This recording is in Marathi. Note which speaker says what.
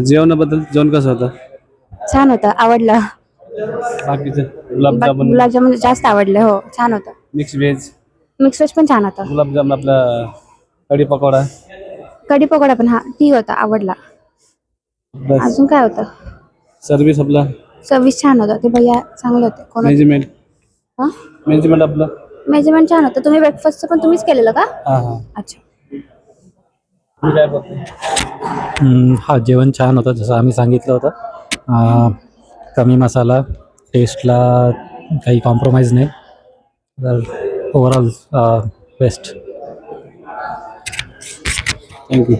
Speaker 1: जेवणाबद्दल जेवण कसं होतं?
Speaker 2: छान होतं, आवडलं.
Speaker 1: बाकीचं गुलाबजामुन,
Speaker 2: गुलाबजामुन जास्त आवडले. हो, छान होतं.
Speaker 1: मिक्स व्हेज,
Speaker 2: मिक्स व्हेज पण छान होतं.
Speaker 1: गुलाबजामुन, आपला कढी पकोडा,
Speaker 2: कढी पकोडा पण ठीक होता, आवडला.
Speaker 1: बस.
Speaker 2: अजून काय होतं?
Speaker 1: सर्व्हिस आपला
Speaker 2: सर्विस छान होतं, ते भैया चांगले होते. कोण होते?
Speaker 1: मॅनेजमेंट,
Speaker 2: हा,
Speaker 1: मॅनेजमेंट आपलं.
Speaker 2: मेजरमेंट छान होतं. तुम्ही ब्रेकफास्टचं पण तुम्हीच केलेलं का?
Speaker 1: हां हां.
Speaker 2: अच्छा.
Speaker 1: तुम्ही काय बोलताय?
Speaker 3: हा, जेवण छान होतं जसं आम्ही सांगितलं होतं. कमी मसाला, टेस्टला काही कॉम्प्रोमाइज नाही. तर ओव्हरऑल बेस्ट.
Speaker 1: थँक्यू.